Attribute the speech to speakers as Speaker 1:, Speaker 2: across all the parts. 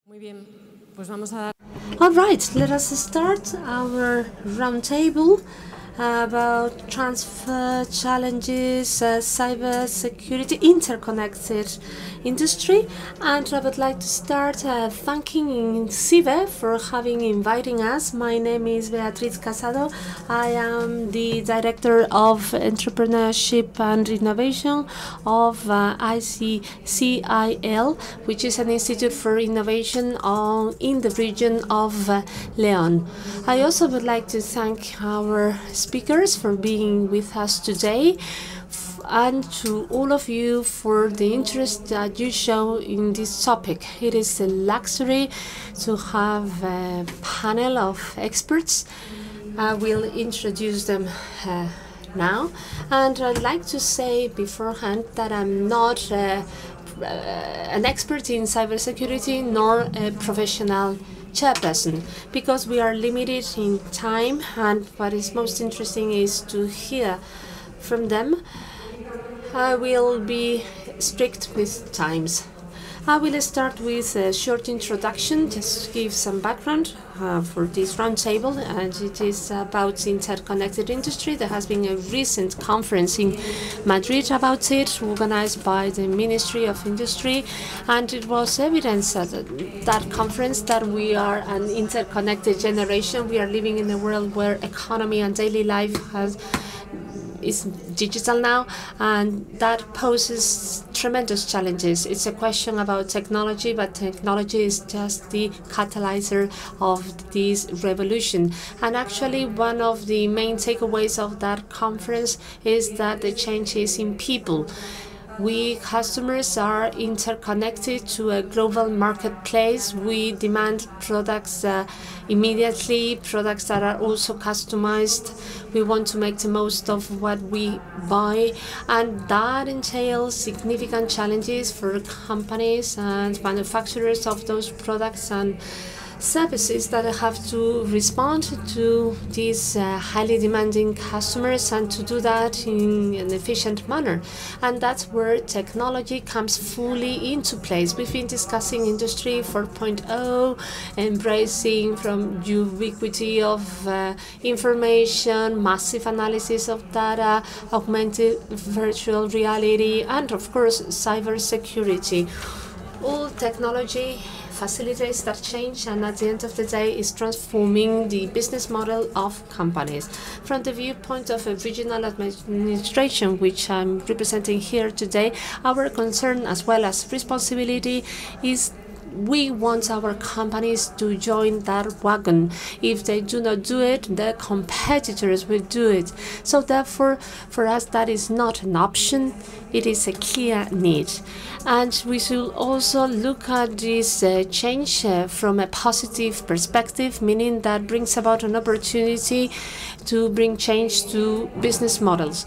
Speaker 1: Muy bien, pues vamos a dar.
Speaker 2: All right, let us start our roundtable about transfer challenges, cybersecurity, interconnected industry. And I would like to start thanking INCIBE for inviting us. My name is Beatriz Casado. I am the Director of Entrepreneurship and Innovation of ICIL, which is an institute for innovation in the region of León. I also would like to thank our speakers for being with us today, and to all of you for the interest that you show in this topic. It is a luxury to have a panel of experts. I will introduce them now, and I'd like to say beforehand that I'm not an expert in cybersecurity nor a professional chairperson, because we are limited in time, and what is most interesting is to hear from them. I will be strict with times. I will start with a short introduction, just to give some background for this roundtable, and it is about interconnected industry. There has been a recent conference in Madrid about it, organized by the Ministry of Industry, and it was evidence at that conference that we are an interconnected generation. We are living in a world where economy and daily life is digital now, and that poses tremendous challenges. It's a question about technology, but technology is just the catalyzer of this revolution. And actually, one of the main takeaways of that conference is that the change is in people. We customers are interconnected to a global marketplace. We demand products immediately, products that are also customized. We want to make the most of what we buy, and that entails significant challenges for companies and manufacturers of those products and services that have to respond to these highly demanding customers, and to do that in an efficient manner. And that's where technology comes fully into place. We've been discussing Industry 4.0, embracing from ubiquity of information, massive analysis of data, augmented virtual reality, and of course cybersecurity. All technology facilitates that change, and at the end of the day is transforming the business model of companies. From the viewpoint of a regional administration, which I'm representing here today, our concern as well as responsibility is we want our companies to join that wagon. If they do not do it, their competitors will do it. So therefore, for us, that is not an option. It is a clear need. And we should also look at this change from a positive perspective, meaning that brings about an opportunity to bring change to business models.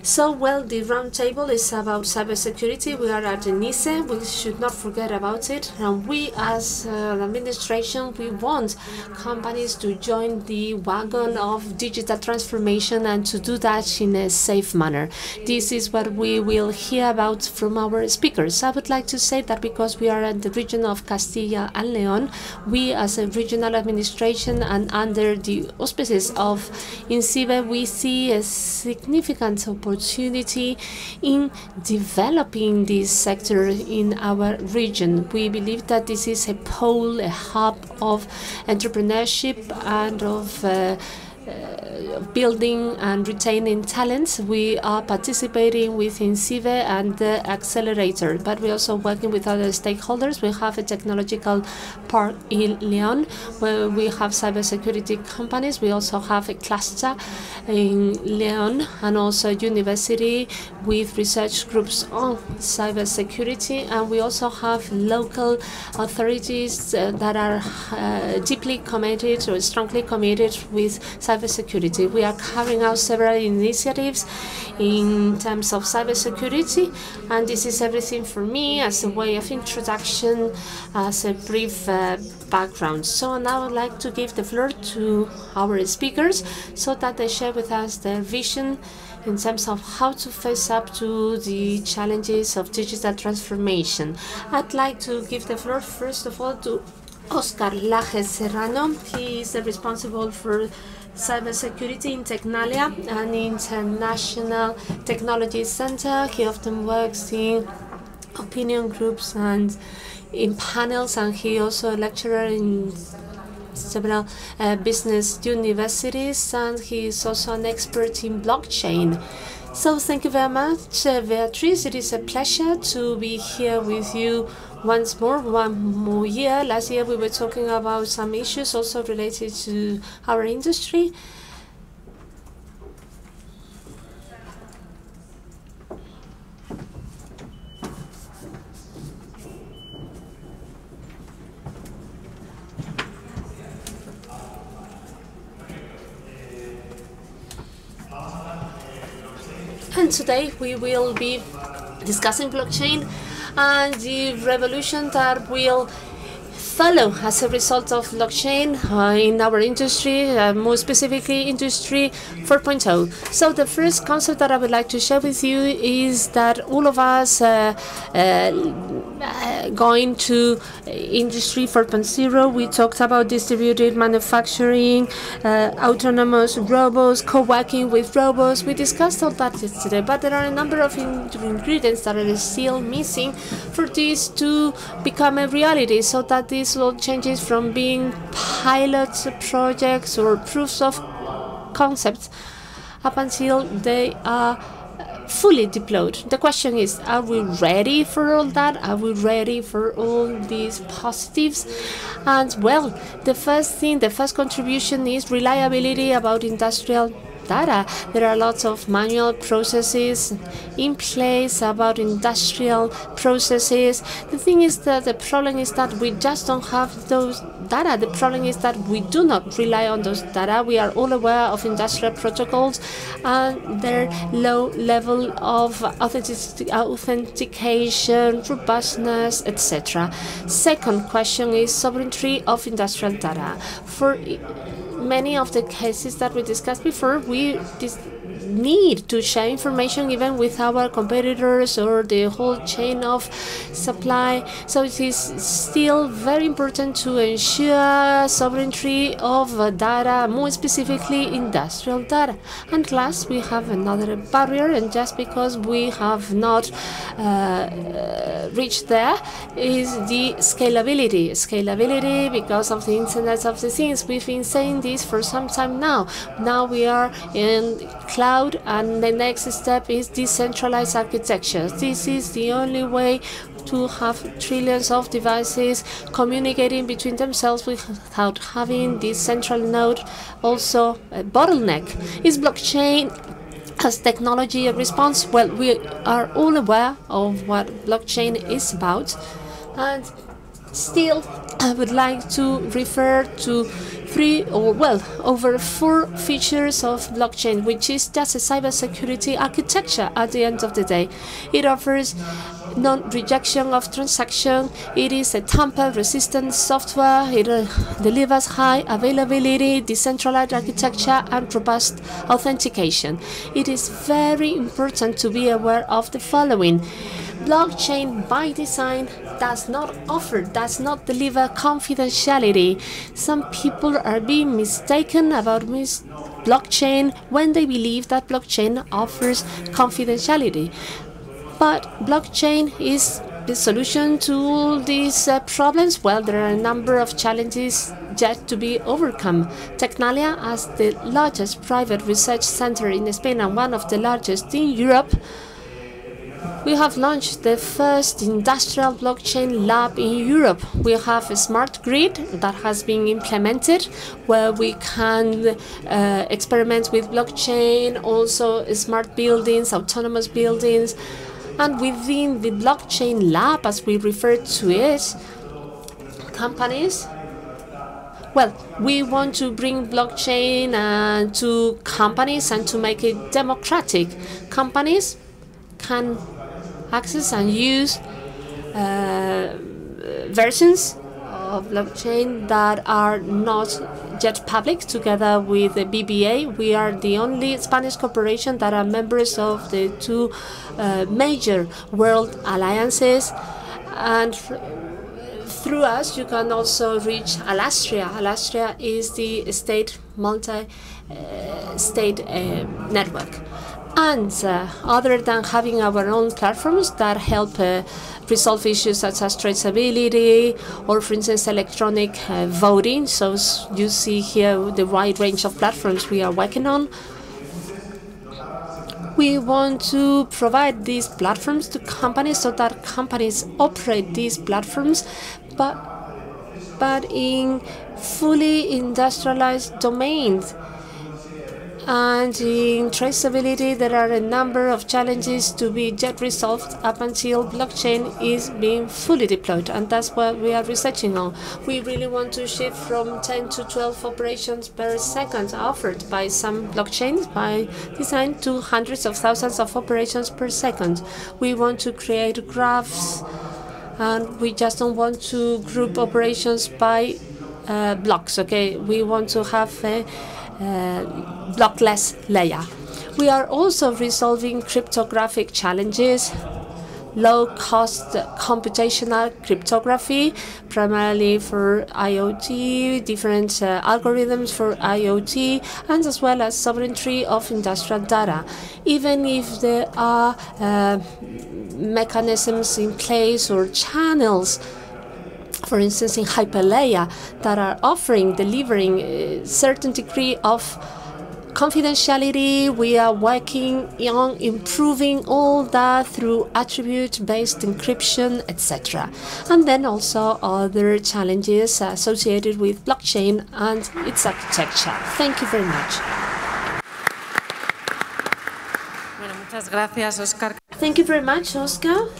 Speaker 2: So, well, the roundtable is about cybersecurity. We are at ENISE. We should not forget about it. And we, as an administration, we want companies to join the wagon of digital transformation, and to do that in a safe manner. This is what we will hear about from our speakers. I would like to say that because we are in the region of Castilla and León, we, as a regional administration and under the auspices of INCIBE, we see a significant opportunity in developing this sector in our region. We believe that this is a pole, a hub of entrepreneurship and of building and retaining talents. We are participating with INCIBE and the accelerator, but we're also working with other stakeholders. We have a technological park in León where we have cybersecurity companies. We also have a cluster in León and also a university with research groups on cybersecurity, and we also have local authorities that are deeply committed or strongly committed with cybersecurity. We are carrying out several initiatives in terms of cybersecurity, and this is everything for me as a way of introduction, as a brief background. So now I'd like to give the floor to our speakers so that they share with us their vision in terms of how to face up to the challenges of digital transformation. I'd like to give the floor first of all to Oscar Lage Serrano. He is responsible for cybersecurity in Tecnalia, an international technology center. He often works in opinion groups and in panels, and he also a lecturer in several business universities, and he is also an expert in blockchain. So thank you very much, Beatriz. It is a pleasure to be here with you once more, one more year. Last year we were talking about some issues also related to our industry. And today we will be discussing blockchain and the revolution that will follow as a result of blockchain in our industry, more specifically Industry 4.0. So the first concept that I would like to share with you is that all of us going to Industry 4.0, we talked about distributed manufacturing, autonomous robots, co-working with robots. We discussed all that yesterday, but there are a number of ingredients that are still missing for this to become a reality, so that these all changes from being pilot projects or proofs of concepts up until they are fully deployed. The question is, are we ready for all that? Are we ready for all these positives? And well, the first contribution is reliability about industrial data. There are lots of manual processes in place about industrial processes. The thing is that the problem is that we just don't have those data. The problem is that we do not rely on those data. We are all aware of industrial protocols and their low level of authentication, robustness, etc. Second question is sovereignty of industrial data. For many of the cases that we discussed before, we need to share information even with our competitors or the whole chain of supply. So it is still very important to ensure sovereignty of data, more specifically industrial data. And last, we have another barrier, and just because we have not reached there, is the scalability. Scalability because of the Internet of the Things. We've been saying this for some time now. Now we are in cloud, and the next step is decentralized architecture. This is the only way to have trillions of devices communicating between themselves without having this central node also a bottleneck. Is blockchain as technology a response? Well, we are all aware of what blockchain is about, and still I would like to refer to over 4 features of blockchain, which is just a cybersecurity architecture at the end of the day. It offers non-rejection of transaction. It is a tamper-resistant software. It delivers high availability, decentralized architecture, and robust authentication. It is very important to be aware of the following. Blockchain by design does not deliver confidentiality. Some people are being mistaken about blockchain when they believe that blockchain offers confidentiality. But blockchain is the solution to all these problems. Well, there are a number of challenges yet to be overcome. Tecnalia, as the largest private research center in Spain and one of the largest in Europe, we have launched the first industrial blockchain lab in Europe. We have a smart grid that has been implemented where we can experiment with blockchain, also smart buildings, autonomous buildings. And within the blockchain lab, as we refer to it, companies, well, we want to bring blockchain to companies and to make it democratic. Companies can access and use versions of blockchain that are not yet public. Together with the BBA, we are the only Spanish corporation that are members of the two major world alliances, and through us you can also reach Alastria. Alastria is the state multi-state network. And other than having our own platforms that help resolve issues such as traceability or, for instance, electronic voting, so you see here the wide range of platforms we are working on, we want to provide these platforms to companies so that companies operate these platforms, but in fully industrialized domains. And in traceability, there are a number of challenges to be yet resolved up until blockchain is being fully deployed, and that's what we are researching on. We really want to shift from 10 to 12 operations per second offered by some blockchains by design to hundreds of thousands of operations per second. We want to create graphs, and we just don't want to group operations by blocks. Okay, we want to have a blockless layer. We are also resolving cryptographic challenges, low-cost computational cryptography, primarily for IoT, different algorithms for IoT, and as well as sovereignty of industrial data. Even if there are mechanisms in place or channels, for instance, in hyperlayer, that are delivering a certain degree of confidentiality, we are working on improving all that through attribute-based encryption, etc. And then also other challenges associated with blockchain and its architecture. Thank you very much. Thank you very much, Oscar.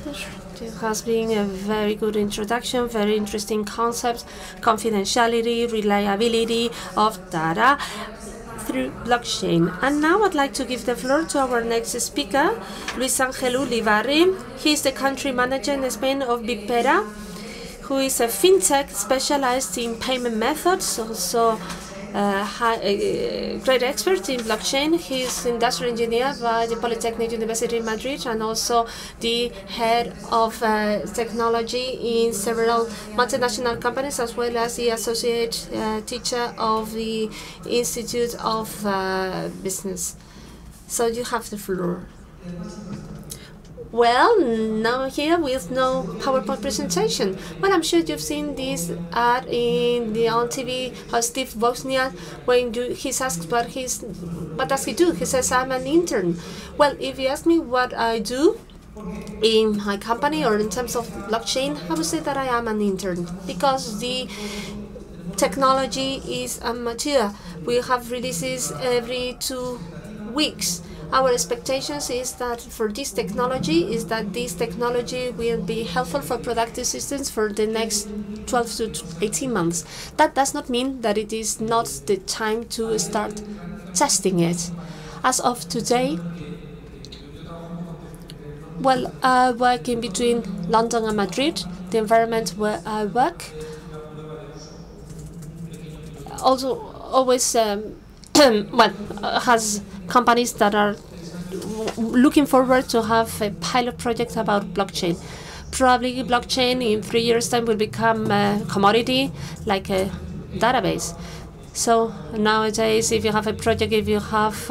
Speaker 2: It has been a very good introduction, very interesting concepts, confidentiality, reliability of data through blockchain. And now I'd like to give the floor to our next speaker, Luis Ángel Ullivarri. He is the country manager in Spain of Bipera, who is a fintech specialized in payment methods, also a great expert in blockchain. He is industrial engineer by the Polytechnic University in Madrid and also the head of technology in several multinational companies, as well as the associate teacher of the Institute of Business. So you have the floor. Well, now here with no PowerPoint presentation. Well, I'm sure you've seen this ad on TV, how Steve Wozniak, when he's asked what does he do? He says, I'm an intern. Well, if you ask me what I do in my company or in terms of blockchain, I would say that I am an intern, because the technology is immature. We have releases every 2 weeks. Our expectations is that for this technology will be helpful for productive systems for the next 12 to 18 months. That does not mean that it is not the time to start testing it. As of today, well, I work in between London and Madrid, the environment where I work. Also, always has companies that are looking forward to have a pilot project about blockchain. Probably blockchain in 3 years' time will become a commodity, like a database. So nowadays, if you have a project, if you have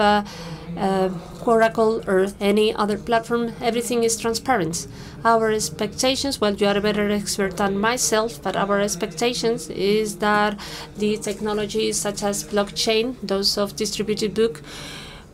Speaker 2: Oracle or any other platform, everything is transparent. Our expectations, well, you are a better expert than myself, but our expectations is that the technologies such as blockchain, those of distributed book,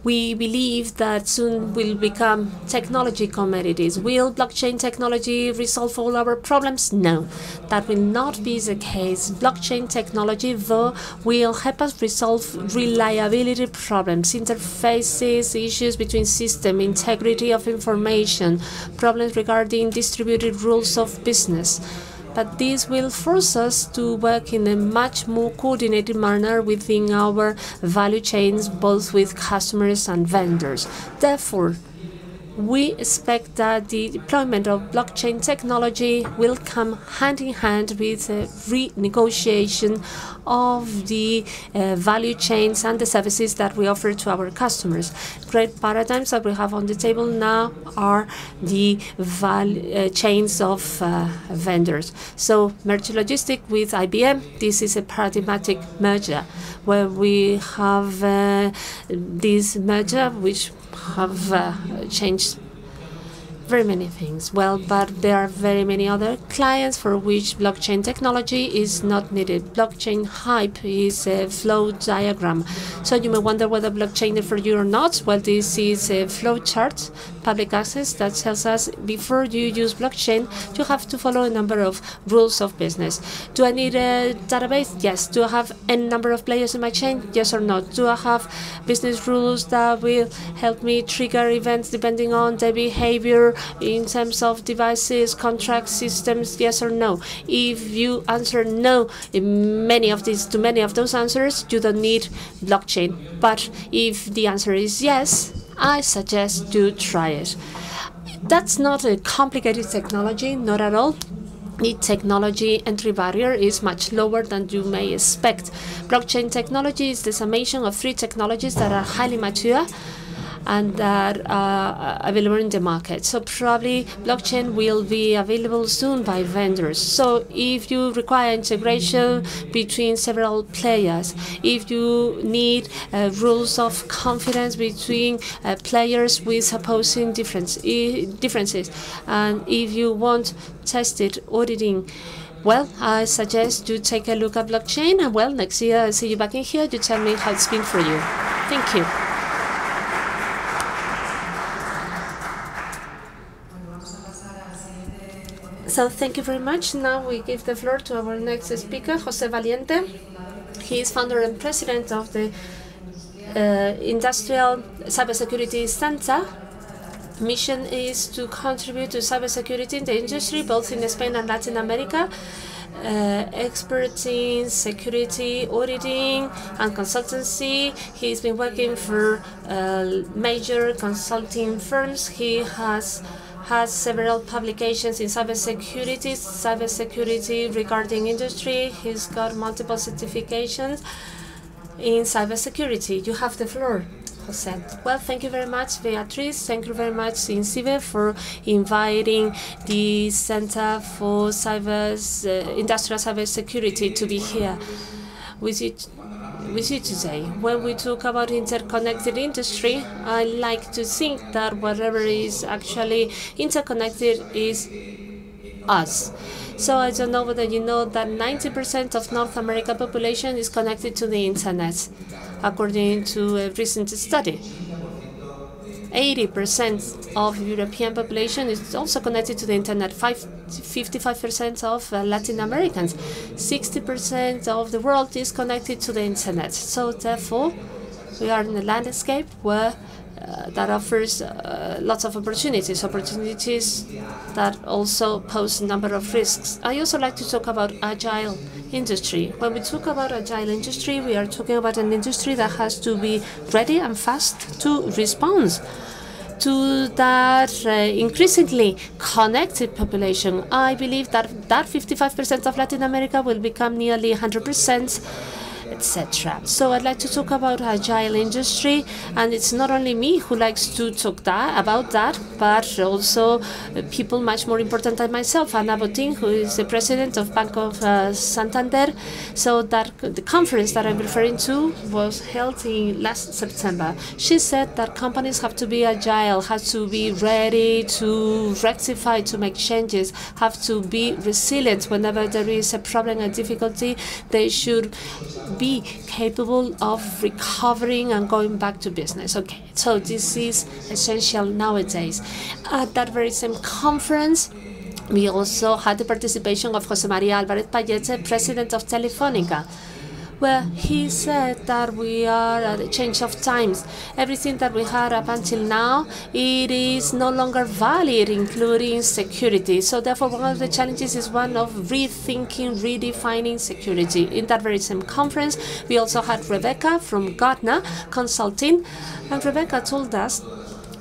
Speaker 2: we believe that soon will become technology commodities. Will blockchain technology resolve all our problems? No, that will not be the case. Blockchain technology, though, will help us resolve reliability problems, interfaces, issues between system, integrity of information, problems regarding distributed rules of business. But this will force us to work in a much more coordinated manner within our value chains, both with customers and vendors. Therefore, we expect that the deployment of blockchain technology will come hand in hand with a renegotiation of the value chains and the services that we offer to our customers. Great paradigms that we have on the table now are the chains of vendors. So merge logistic with IBM, this is a paradigmatic merger where we have this merger which have changed very many things. Well, but there are very many other clients for which blockchain technology is not needed. Blockchain hype is a flow diagram. So you may wonder whether blockchain is for you or not. Well, this is a flow chart, public access, that tells us before you use blockchain, you have to follow a number of rules of business. Do I need a database? Yes. Do I have n number of players in my chain? Yes or no? Do I have business rules that will help me trigger events depending on the behavior in terms of devices, contracts, systems, yes or no? If you answer no to many of those answers, you don't need blockchain. But if the answer is yes, I suggest you try it. That's not a complicated technology, not at all. The technology entry barrier is much lower than you may expect. Blockchain technology is the summation of 3 technologies that are highly mature and that are available in the market. So probably blockchain will be available soon by vendors. So if you require integration between several players, if you need rules of confidence between players with opposing differences, and if you want tested auditing, well, I suggest you take a look at blockchain, and well, next year I'll see you back in here. You tell me how it's been for you. Thank you. So thank you very much. Now we give the floor to our next speaker, José Valiente. He is founder and president of the Industrial Cybersecurity Center. Mission is to contribute to cybersecurity in the industry, both in Spain and Latin America. Expert in security auditing and consultancy. He's been working for major consulting firms. He has several publications in cybersecurity regarding industry. He's got multiple certifications in cybersecurity. You have the floor, José. Well, thank you very much, Beatriz. Thank you very much, INCIBE, for inviting the Center for Industrial Cybersecurity to be here with you today. When we talk about interconnected industry, I like to think that whatever is actually interconnected is us. So I don't know whether you know that 90% of North American population is connected to the internet, according to a recent study. 80% of European population is also connected to the internet, 55% of Latin Americans, 60% of the world is connected to the internet. So therefore, we are in a landscape where that offers lots of opportunities that also pose a number of risks. I also like to talk about agile industry. When we talk about agile industry, we are talking about an industry that has to be ready and fast to respond to that increasingly connected population. I believe that 55% of Latin America will become nearly 100%, etc. So I'd like to talk about agile industry, and it's not only me who likes to talk about that, but also people much more important than myself. Ana Botín, who is the president of Bank of Santander. So that the conference that I'm referring to was held in last September. She said that companies have to be agile, have to be ready to rectify, to make changes, have to be resilient whenever there is a problem, a difficulty. They should be capable of recovering and going back to business. Okay, so this is essential nowadays. At that very same conference, we also had the participation of José María Álvarez Payete, president of Telefónica, where he said that we are at a change of times. Everything that we had up until now, it is no longer valid, including security. So therefore, one of the challenges is one of rethinking, redefining security. In that very same conference, we also had Rebecca from Gartner Consulting, and Rebecca told us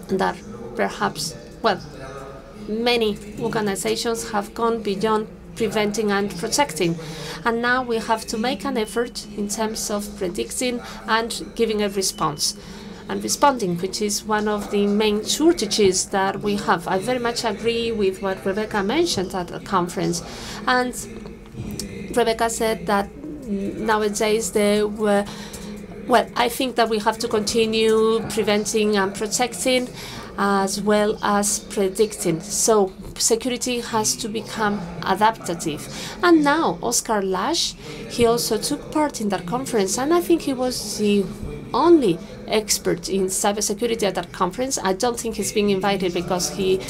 Speaker 2: that perhaps, well, many organizations have gone beyond preventing and protecting. And now we have to make an effort in terms of predicting and giving a response and responding, which is one of the main shortages that we have. I very much agree with what Rebecca mentioned at the conference. And Rebecca said that nowadays there were, well, I think that we have to continue preventing and protecting as well as predicting. So security has to become adaptive. And now Oscar Lage, he also took part in that conference, and I think he was the only expert in cybersecurity at that conference. I don't think he's being invited because he,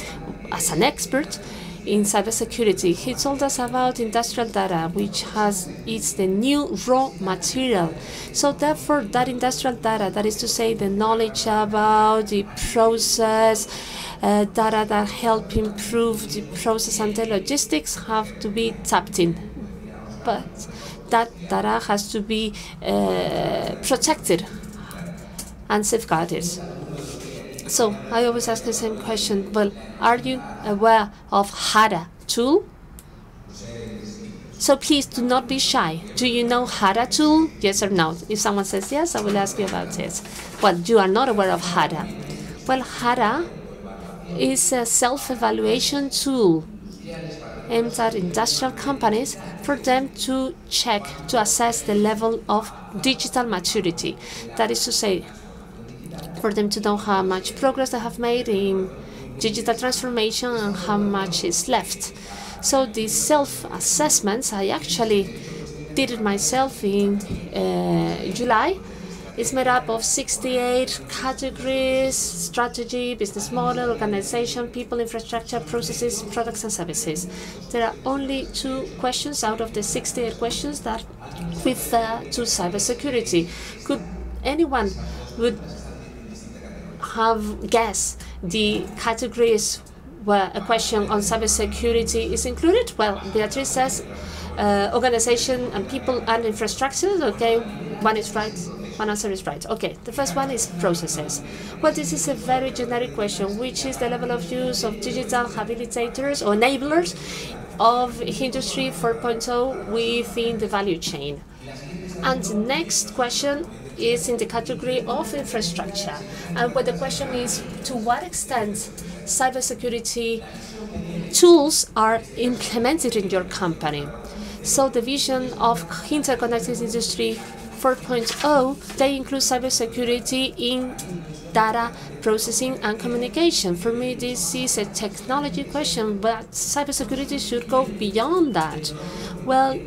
Speaker 2: as an expert in cybersecurity, he told us about industrial data, which is the new raw material. So therefore, that industrial data, that is to say, the knowledge about the process, data that help improve the process and the logistics, have to be tapped in. But that data has to be protected and safeguarded. So I always ask the same question, well, are you aware of HADA tool? So please do not be shy. Do you know HADA tool? Yes or no? If someone says yes, I will ask you about it. Well, you are not aware of HADA. Well, HADA is a self-evaluation tool aimed at industrial companies for them to check, to assess the level of digital maturity. That is to say, for them to know how much progress they have made in digital transformation and how much is left. So these self-assessments, I actually did it myself in July. It's made up of 68 categories: strategy, business model, organization, people, infrastructure, processes, products and services. There are only 2 questions out of the 68 questions that refer to cybersecurity. Could anyone would have guessed the categories where a question on cybersecurity is included? Well, Beatriz says organization and people and infrastructure. Okay, one is right. One answer is right. Okay, the first one is processes. Well, this is a very generic question, which is the level of use of digital habilitators or enablers of Industry 4.0 within the value chain. And the next question is in the category of infrastructure. And what the question is, to what extent cybersecurity tools are implemented in your company? So the vision of interconnected industry 4.0, they include cybersecurity in data processing and communication. For me, this is a technology question, but cybersecurity should go beyond that. Well,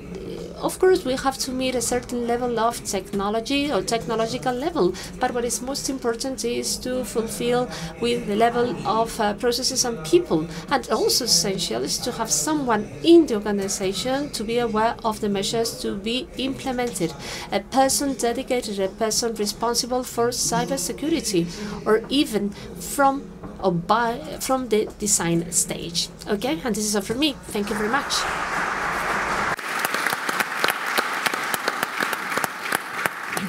Speaker 2: of course, we have to meet a certain level of technology or technological level, but what is most important is to fulfill with the level of processes and people. And also essential is to have someone in the organization to be aware of the measures to be implemented. A person dedicated, a person responsible for cybersecurity, or even from the design stage. Okay, and this is all from me. Thank you very much.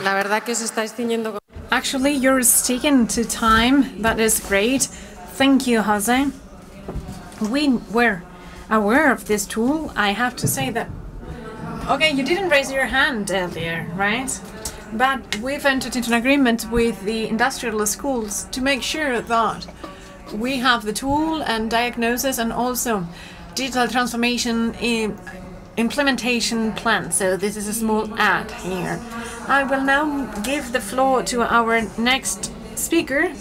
Speaker 1: La verdad que os estáis ciñendo.
Speaker 3: Actually, you're sticking to time. That is great. Thank you, Jose. We were aware of this tool. I have to say that, okay, you didn't raise your hand earlier, right? But we've entered into an agreement with the industrial schools to make sure that we have the tool and diagnosis and also digital transformation in implementation plan. So this is a small ad here. I will now give the floor to our next speaker,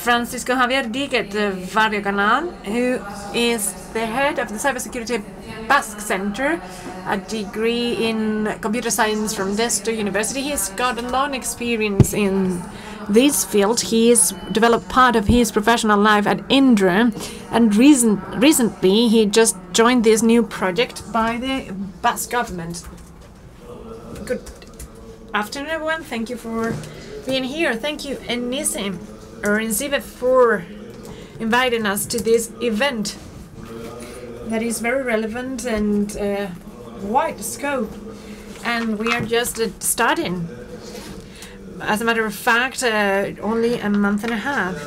Speaker 3: Francisco Javier Diéguez of Barriocanal, who is the head of the Cybersecurity Basque Center, a degree in computer science from Deusto University. He's got a long experience in this field. He has developed part of his professional life at Indra, and recently he just joined this new project by the Basque government. Good afternoon, everyone. Thank you for being here. Thank you, ENISE or INCIBE, for inviting us to this event that is very relevant and wide scope. And we are just starting. As a matter of fact, only a month and a half.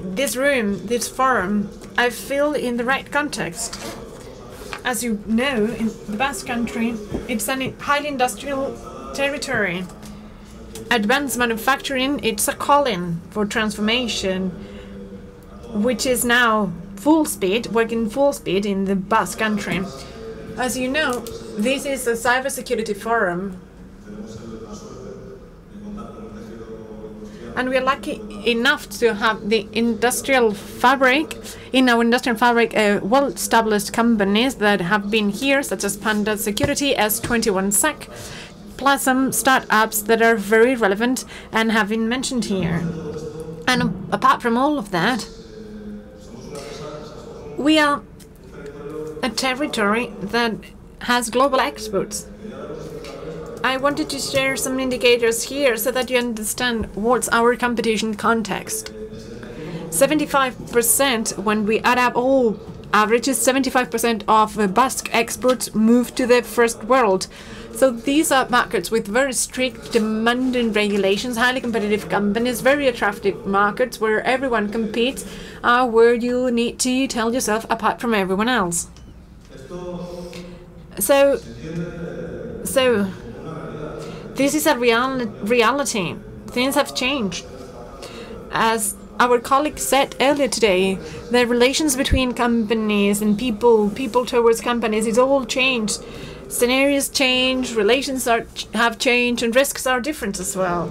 Speaker 3: this room, this forum, I feel in the right context. As you know, in the Basque country, it's a highly industrial territory. Advanced manufacturing, it's a calling for transformation, which is now full speed, working full speed in the Basque country. As you know, this is a cybersecurity forum. And we are lucky enough to have the industrial fabric, in our industrial fabric, well-established companies that have been here, such as Panda Security, S21sec, plus some startups that are very relevant and have been mentioned here. And apart from all of that, we are a territory that has global exports. I wanted to share some indicators here so that you understand what's our competition context. 75%, when we add up all averages, 75% of Basque exports move to the first world. So these are markets with very strict demanding regulations, highly competitive companies, very attractive markets where everyone competes, where you need to tell yourself apart from everyone else. So this is a reality. Things have changed. As our colleague said earlier today, the relations between companies and people towards companies, it's all changed. Scenarios change, relations have changed, and risks are different as well.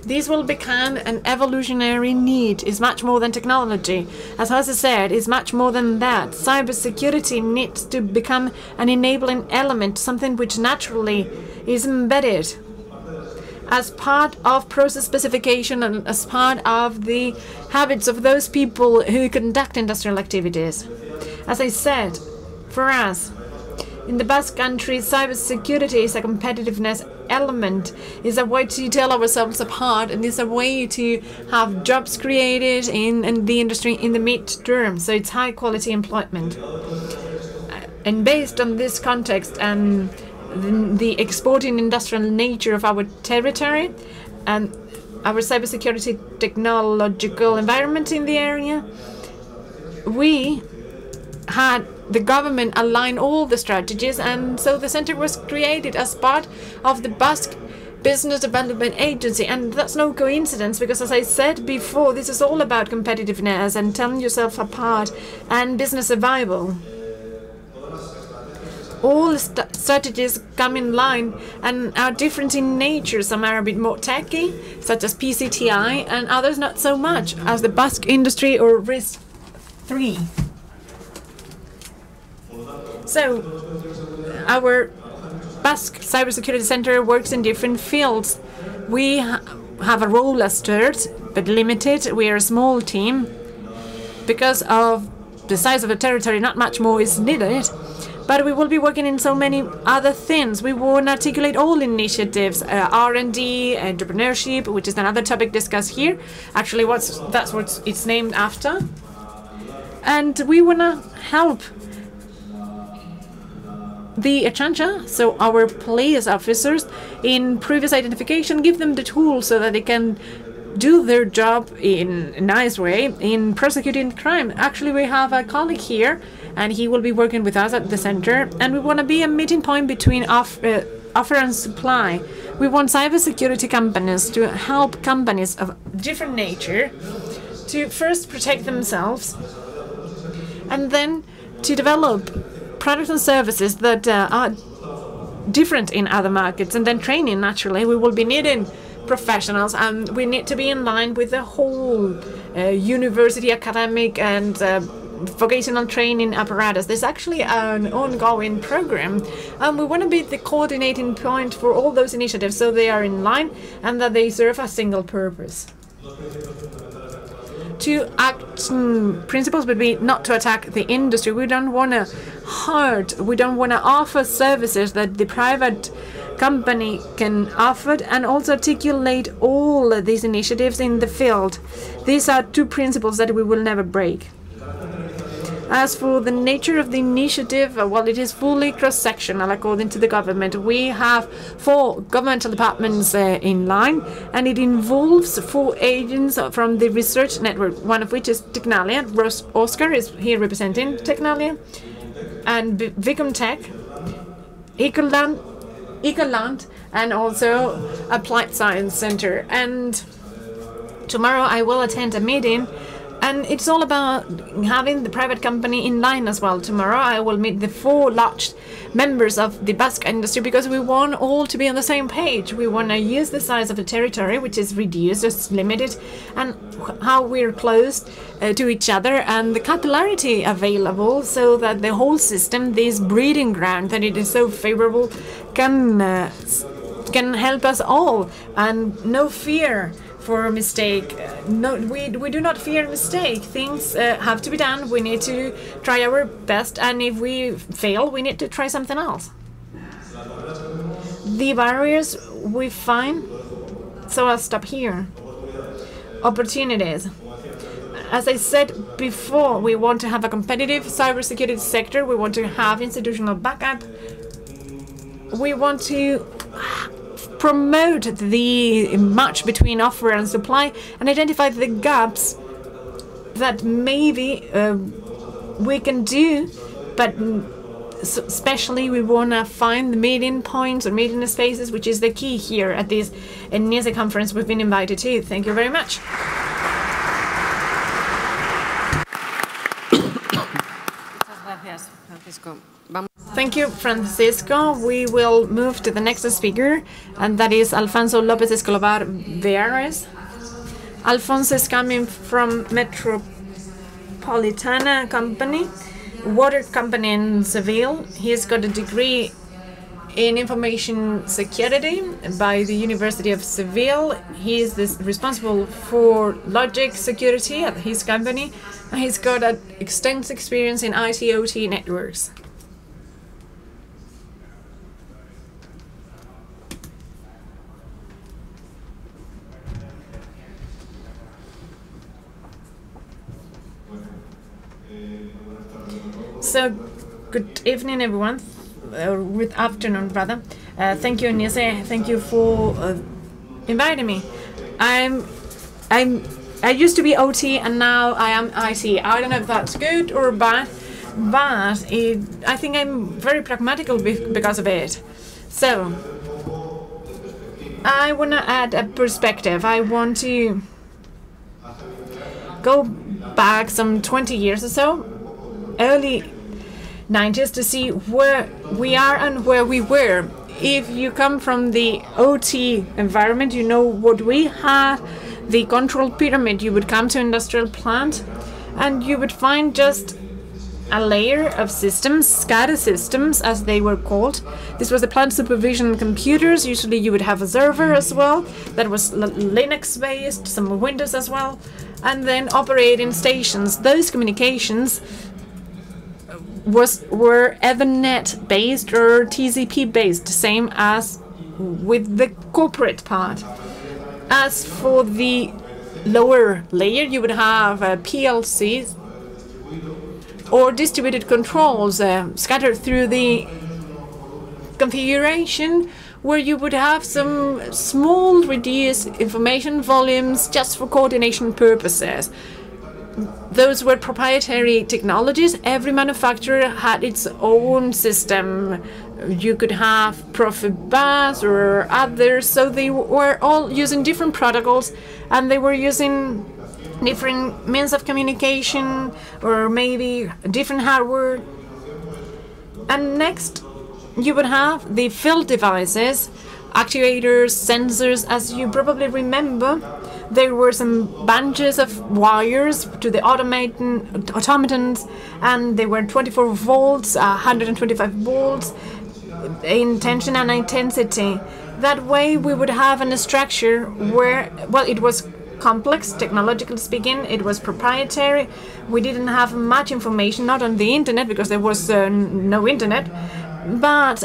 Speaker 3: This will become an evolutionary need. It's much more than technology. As Jose said, it's much more than that. Cybersecurity needs to become an enabling element, something which naturally is embedded as part of process specification and as part of the habits of those people who conduct industrial activities. As I said, for us, in the Basque country, cybersecurity is a competitiveness element, is a way to tell ourselves apart, and is a way to have jobs created in the industry in the mid-term. So it's high-quality employment. And based on this context and the exporting industrial nature of our territory and our cybersecurity technological environment in the area, we had the government align all the strategies, and so the center was created as part of the Basque Business Development Agency. And that's no coincidence, because as I said before, this is all about competitiveness and telling yourself apart and business survival. All strategies come in line and are different in nature. Some are a bit more techy, such as PCTI, and others not so much, as the Basque industry or RIS3. So, our Basque Cybersecurity Center works in different fields. We have a role as third, but limited. We are a small team. Because of the size of the territory, not much more is needed. But we will be working in so many other things. We want to articulate all initiatives, R&D, entrepreneurship, which is another topic discussed here. Actually, that's what it's named after. And we want to help the Achancha, so our police officers, in previous identification, give them the tools so that they can do their job in a nice way in prosecuting crime. Actually, we have a colleague here, and he will be working with us at the center, and we want to be a meeting point between offer and supply. We want cybersecurity companies to help companies of different nature to first protect themselves, and then to develop products and services that are different in other markets, and then training. Naturally, we will be needing professionals, and we need to be in line with the whole university, academic, and vocational training apparatus. There's actually an ongoing program, and we want to be the coordinating point for all those initiatives so they are in line and that they serve a single purpose. Two action principles would be not to attack the industry. We don't want to hurt, we don't want to offer services that the private company can offer, and also articulate all these initiatives in the field. These are two principles that we will never break. As for the nature of the initiative, well, it is fully cross-sectional according to the government. We have 4 governmental departments in line, and it involves 4 agents from the research network, one of which is Tecnalia. Oscar is here representing Tecnalia, and Vicomtech, Ecoland, and also Applied Science Center. And tomorrow I will attend a meeting, and it's all about having the private company in line as well. Tomorrow I will meet the 4 large members of the Basque industry, because we want all to be on the same page. We want to use the size of the territory, which is reduced, it's limited, and how we're close to each other, and the capillarity available, so that the whole system, this breeding ground that it is so favorable, can help us all, and no fear for a mistake. No, we do not fear a mistake. Things have to be done. We need to try our best, and if we fail, we need to try something else. The barriers we find, so I'll stop here. Opportunities. As I said before, we want to have a competitive cybersecurity sector. We want to have institutional backup. We want to promote the match between offer and supply, and identify the gaps that maybe we can do, but especially we want to find the meeting points or meeting spaces, which is the key here at this ENISE conference we've been invited to. Thank you very much. Thank you, Francisco. We will move to the next speaker, and that is Alfonso López-Escobar Beatriz. Alfonso is coming from Metropolitana Company, water company in Seville. He's got a degree in information security by the University of Seville. He is responsible for logic security at his company, and he's got an extensive experience in IT/OT networks. So, good evening, everyone. Good afternoon, rather. Thank you, ENISE. Thank you for inviting me. I used to be OT, and now I am IT. I don't know if that's good or bad, but I think I'm very pragmatical because of it. So, I want to add a perspective. I want to go back some 20 years or so, early 90s, to see where we are and where we were. If you come from the OT environment, you know what we had, the control pyramid. You would come to industrial plant, and you would find just a layer of systems, SCADA systems, as they were called. This was the plant supervision computers. Usually you would have a server as well that was Linux-based, some Windows as well, and then operating stations. Those communications were Ethernet based or TCP based, same as with the corporate part. As for the lower layer, you would have PLCs or distributed controls scattered through the configuration, where you would have some small reduced information volumes just for coordination purposes. Those were proprietary technologies. Every manufacturer had its own system. You could have Profibus or others, so they were all using different protocols, and they were using different means of communication or maybe different hardware. And next, you would have the field devices, actuators, sensors. As you probably remember, there were some bunches of wires to the automatons, and they were 24 volts, 125 volts in tension and intensity. That way we would have a structure where, well, it was complex, technologically speaking, it was proprietary. We didn't have much information, not on the internet, because there was no internet, but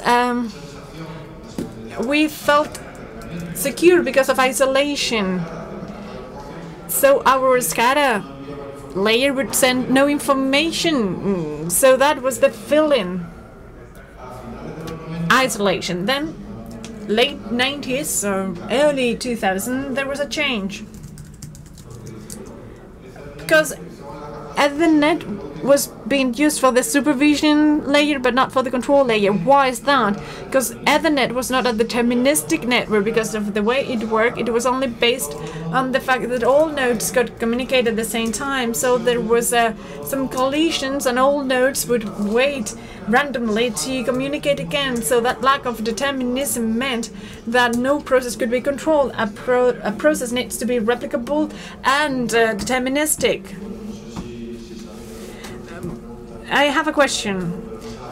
Speaker 3: we felt secure because of isolation. So our SCADA layer would send no information. So that was the fill-in isolation. Then late 90s or early 2000, there was a change. Because Ethernet was being used for the supervision layer, but not for the control layer. Why is that? Because Ethernet was not a deterministic network because of the way it worked. It was only based on the fact that all nodes could communicate at the same time. So there was some collisions, and all nodes would wait randomly to communicate again. So that lack of determinism meant that no process could be controlled. A process needs to be replicable and deterministic. I have a question.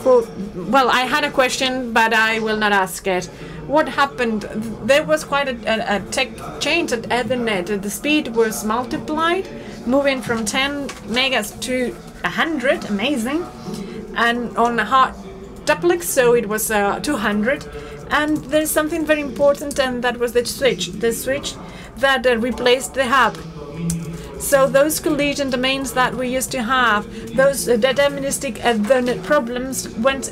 Speaker 3: Well, I had a question, but I will not ask it. What happened? There was quite a tech change at Ethernet. The speed was multiplied, moving from 10 megas to 100. Amazing. And on a hard duplex, so it was 200. And there's something very important, and that was the switch that replaced the hub. So those collision domains that we used to have, those deterministic Ethernet problems went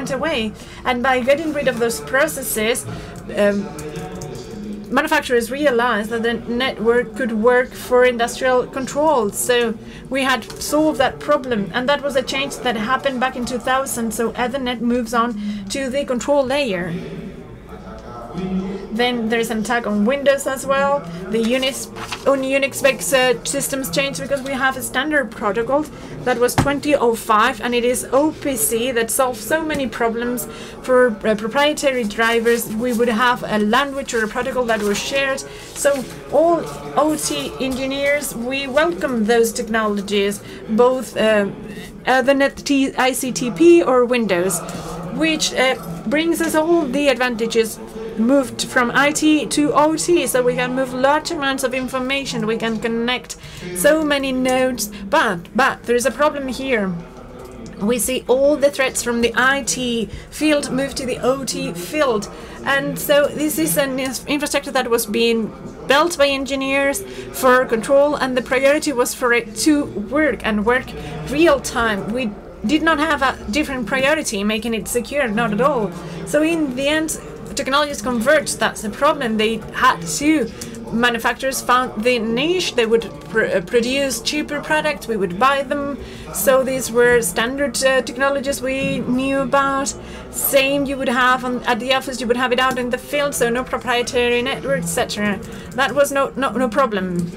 Speaker 3: away. And by getting rid of those processes, manufacturers realized that the network could work for industrial control. So we had solved that problem, and that was a change that happened back in 2000. So Ethernet moves on to the control layer. Then there's an attack on Windows as well. The Unix-based systems changed because we have a standard protocol that was 2005, and it is OPC that solves so many problems for proprietary drivers. We would have a language or a protocol that was shared. So all OT engineers, we welcome those technologies, both Ethernet, ICTP or Windows, which brings us all the advantages. Moved from IT to OT, so we can move large amounts of information. We can connect so many nodes, but there is a problem here. We see all the threats from the IT field move to the OT field, and so this is an infrastructure that was being built by engineers for control, and the priority was for it to work and work real time. We did not have a different priority, making it secure, not at all. So in the end, technologies converged. That's the problem. They had to. Manufacturers found the niche. They would produce cheaper products. We would buy them. So these were standard technologies we knew about. Same you would have at the office. You would have it out in the field. So no proprietary network, etc. That was no problem.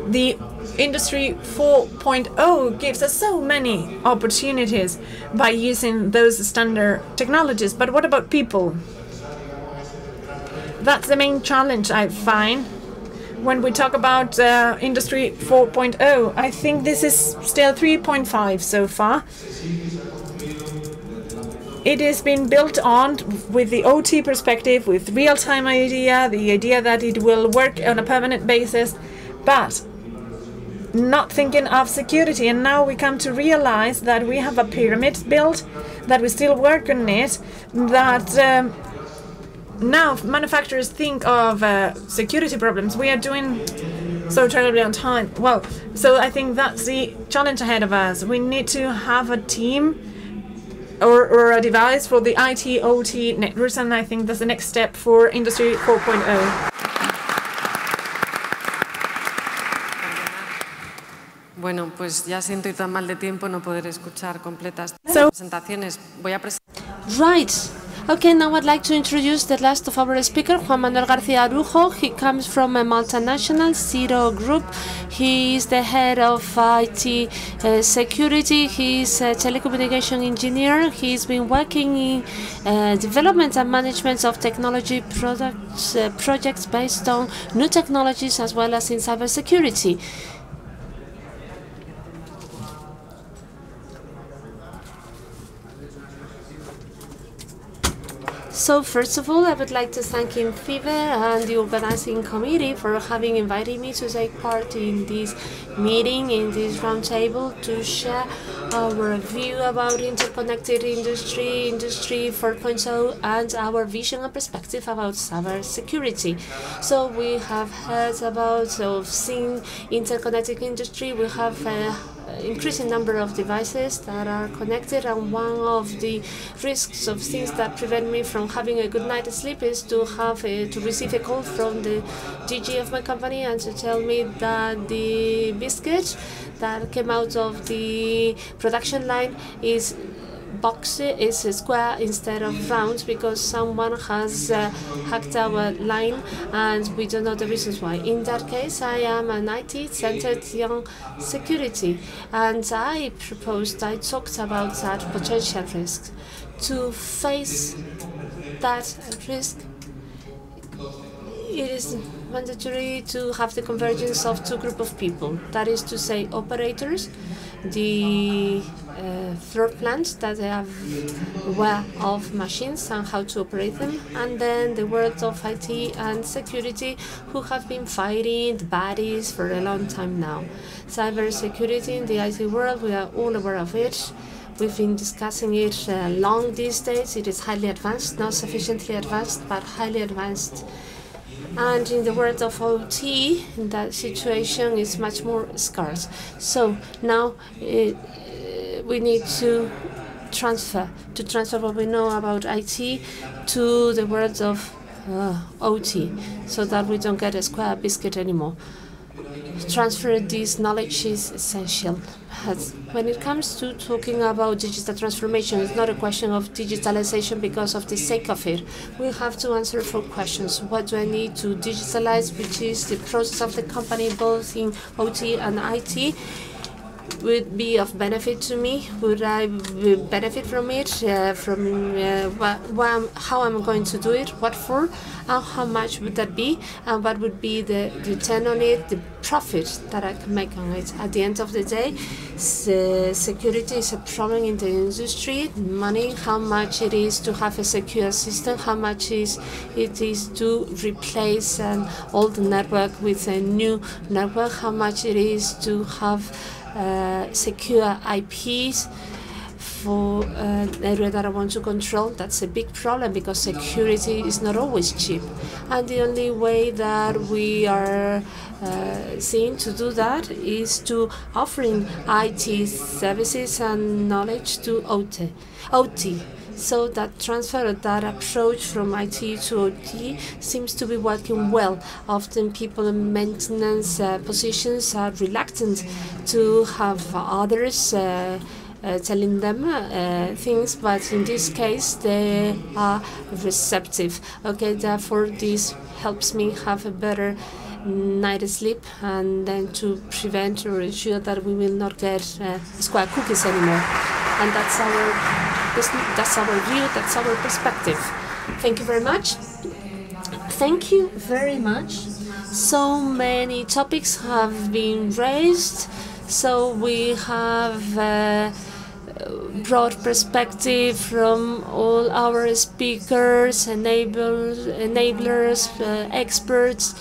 Speaker 3: The Industry 4.0 gives us so many opportunities by using those standard technologies. But what about people? That's the main challenge I find when we talk about Industry 4.0. I think this is still 3.5 so far. It has been built on with the OT perspective, with real-time idea, the idea that it will work on a permanent basis, but not thinking of security. And now we come to realize that we have a pyramid built, that we still work on it, that now manufacturers think of security problems. We are doing so terribly on time. Well, so I think that's the challenge ahead of us. We need to have a team or a device for the IT, OT networks, and I think that's the next step for Industry 4.0.
Speaker 1: Bueno, pues ya siento ir tan mal de tiempo no poder escuchar completas presentaciones. Voy a presentar.
Speaker 2: Right. Okay, now I'd like to introduce the last of our speakers, Juan Manuel García Arujo. He comes from a multinational, Siro Group. He is the head of IT security. He is a telecommunication engineer. He's been working in development and management of technology projects based on new technologies as well as in cybersecurity. So first of all, I would like to thank INCIBE and the organizing committee for having invited me to take part in this meeting, in this roundtable, to share our view about interconnected industry, Industry 4.0, and our vision and perspective about cybersecurity. So we have heard about, seen interconnected industry. We have increasing number of devices that are connected, and one of the risks of things that prevent me from having a good night's sleep is to have to receive a call from the DG of my company and to tell me that the biscuit that came out of the production line is a square instead of round because someone has hacked our line and we don't know the reasons why. In that case, I am an IT-centered young security, and I talked about that potential risk. To face that risk, it is mandatory to have the convergence of two groups of people. That is to say, operators, the floor plans that they have aware of machines and how to operate them, and then the world of IT and security who have been fighting the baddies for a long time now. Cybersecurity in the IT world, we are all aware of it. We've been discussing it long these days. It is highly advanced, not sufficiently advanced, but highly advanced. And in the world of OT, that situation is much more scarce. So now we need to transfer what we know about IT to the world of OT, so that we don't get a square biscuit anymore. Transfer this knowledge is essential. When it comes to talking about digital transformation, it's not a question of digitalization because of the sake of it. We have to answer 4 questions. What do I need to digitalize, which is the process of the company, both in OT and IT? Would be of benefit to me? Would I benefit from it? How am I going to do it? What for? And how much would that be? And what would be the return on it, the profit that I can make on it? At the end of the day, security is a problem in the industry. Money, how much it is to have a secure system, how much it is to replace an old network with a new network, how much it is to have secure IPs for an area that I want to control. That's a big problem because security is not always cheap. And the only way that we are seeing to do that is to offering IT services and knowledge to OT. So that transfer, that approach from IT to OT seems to be working well. Often people in maintenance positions are reluctant to have others telling them things, but in this case they are receptive. Okay, therefore this helps me have a better night's sleep, and then to prevent or ensure that we will not get square cookies anymore. And that's our view, that's our perspective. Thank you very much. Thank you very much. So many topics have been raised. So we have broad perspective from all our speakers, enablers, experts.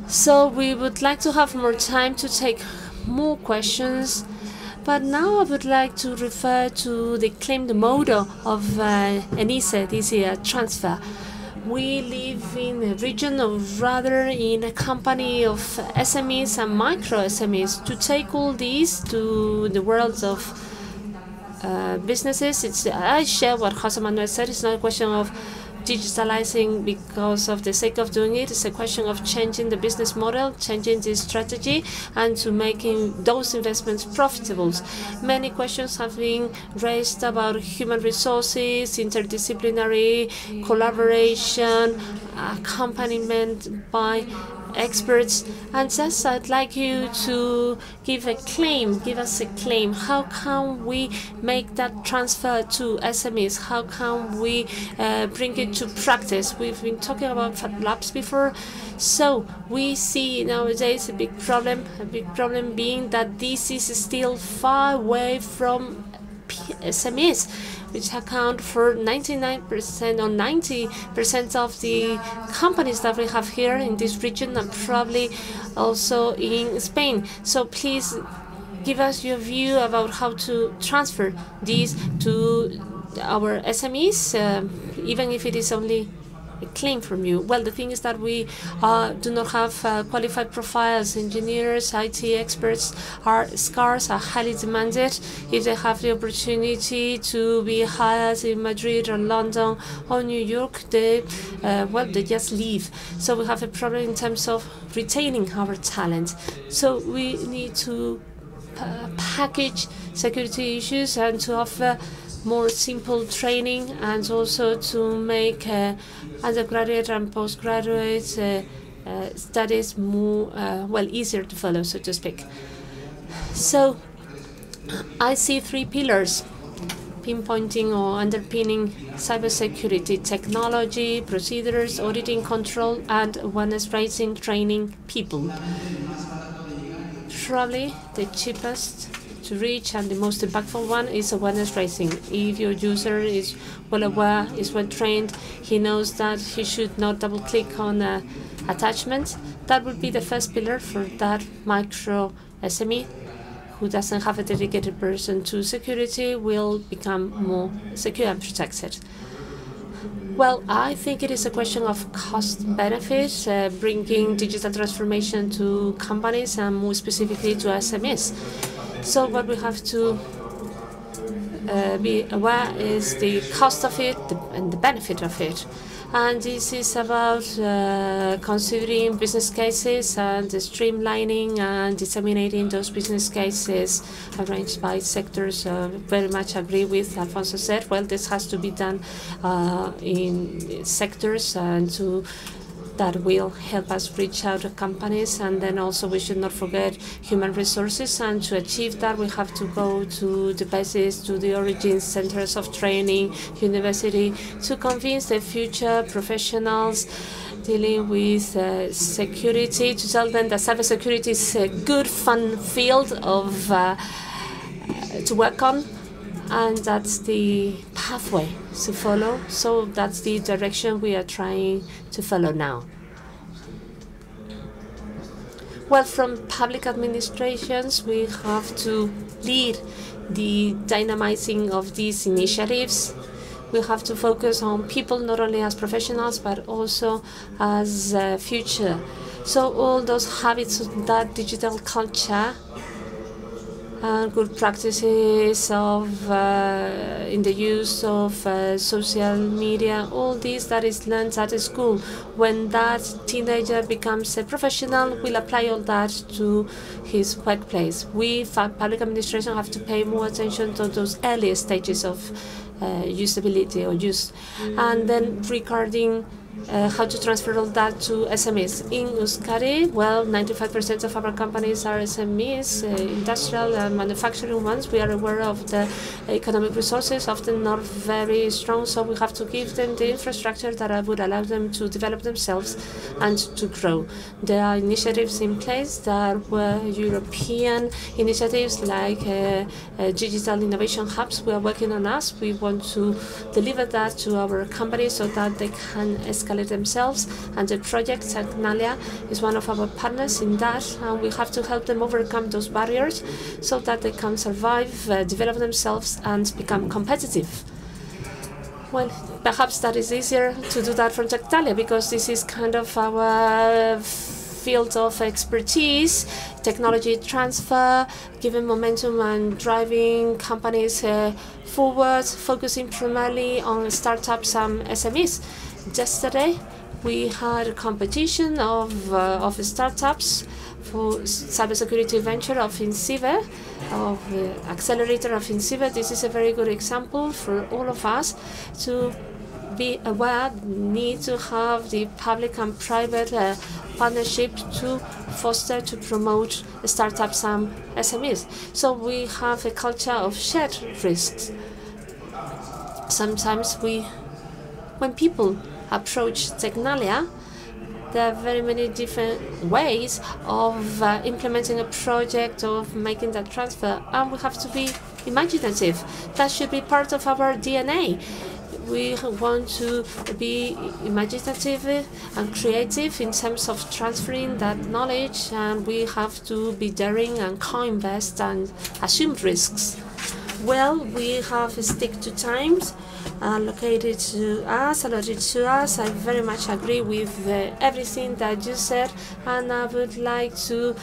Speaker 2: So we would like to have more time to take more questions. But now I would like to refer to the claimed motto of ENISE this year, transfer. We live in a region, or rather in a company of SMEs and micro SMEs. To take all these to the world of businesses, I share what Jose Manuel said. It's not a question of digitalizing because of the sake of doing it. It's a question of changing the business model, changing the strategy, and to making those investments profitable. Many questions have been raised about human resources, interdisciplinary collaboration, accompaniment by experts, and just I'd like you to give us a claim. How can we make that transfer to SMEs? How can we bring it to practice? We've been talking about Fab Labs before, so we see nowadays a big problem being that this is still far away from SMEs, which account for 99% or 90% of the companies that we have here in this region, and probably also in Spain. So please give us your view about how to transfer these to our SMEs, even if it is only a claim from you. Well, the thing is that we do not have qualified profiles. Engineers, IT experts are scarce, are highly demanded. If they have the opportunity to be hired in Madrid or London or New York, they just leave. So we have a problem in terms of retaining our talent. So we need to package security issues and to offer more simple training, and also to make undergraduate and postgraduate studies more easier to follow, so to speak. So I see 3 pillars pinpointing or underpinning cybersecurity: technology, procedures, auditing, control, and awareness raising, training people. Probably the cheapest to reach and the most impactful one is awareness raising. If your user is well aware, is well trained, he knows that he should not double click on attachments. That would be the first pillar for that micro SME who doesn't have a dedicated person to security, will become more secure and protected. Well, I think it is a question of cost benefit, bringing digital transformation to companies and more specifically to SMEs. So what we have to be aware is the cost of it and the benefit of it. And this is about considering business cases and streamlining and disseminating those business cases arranged by sectors. Very much agree with Alfonso said. Well, this has to be done in sectors and that will help us reach out to companies. And then also we should not forget human resources, and to achieve that we have to go to the bases, to the origin centers of training, university, to convince the future professionals dealing with security, to tell them that cybersecurity is a good, fun field of to work on. And that's the pathway to follow. So that's the direction we are trying to follow now. Well, from public administrations, we have to lead the dynamizing of these initiatives. We have to focus on people not only as professionals, but also as future. So all those habits of that digital culture and good practices of in the use of social media, all this that is learned at school. When that teenager becomes a professional, we'll apply all that to his workplace. We, public administration, have to pay more attention to those early stages of usability or use. And then regarding how to transfer all that to SMEs. In Euskadi, well, 95% of our companies are SMEs, industrial and manufacturing ones. We are aware of the economic resources, often not very strong, so we have to give them the infrastructure that would allow them to develop themselves and to grow. There are initiatives in place that were European initiatives like digital innovation hubs. We are working on us. We want to deliver that to our companies so that they can escalate themselves, and the project Tecnalia is one of our partners in that, and we have to help them overcome those barriers so that they can survive, develop themselves and become competitive. Well, perhaps that is easier to do that from Tecnalia because this is kind of our field of expertise, technology transfer, giving momentum and driving companies forward, focusing primarily on startups and SMEs. Yesterday, we had a competition of startups for cybersecurity venture of INCIBE, of the accelerator of INCIBE. This is a very good example for all of us to be aware, need to have the public and private partnership to foster, to promote startups and SMEs. So we have a culture of shared risks. Sometimes when people approach Tecnalia, there are very many different ways of implementing a project, of making that transfer, and we have to be imaginative. That should be part of our DNA. we want to be imaginative and creative in terms of transferring that knowledge, and we have to be daring and co-invest and assume risks. Well, we have stick to times allocated to us. I very much agree with everything that you said, and I would like to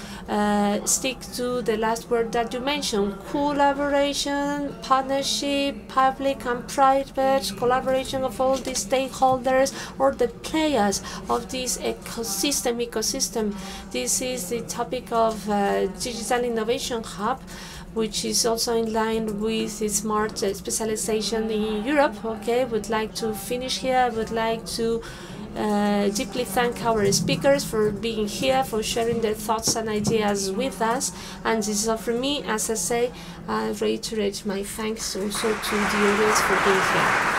Speaker 2: stick to the last word that you mentioned: collaboration, partnership, public and private collaboration of all the stakeholders or the players of this ecosystem. This is the topic of Digital Innovation Hub, which is also in line with the smart specialization in Europe. Okay, would like to finish here. I would like to deeply thank our speakers for being here, for sharing their thoughts and ideas with us. And this is all from me. As I say, I reiterate my thanks also to the audience for being here.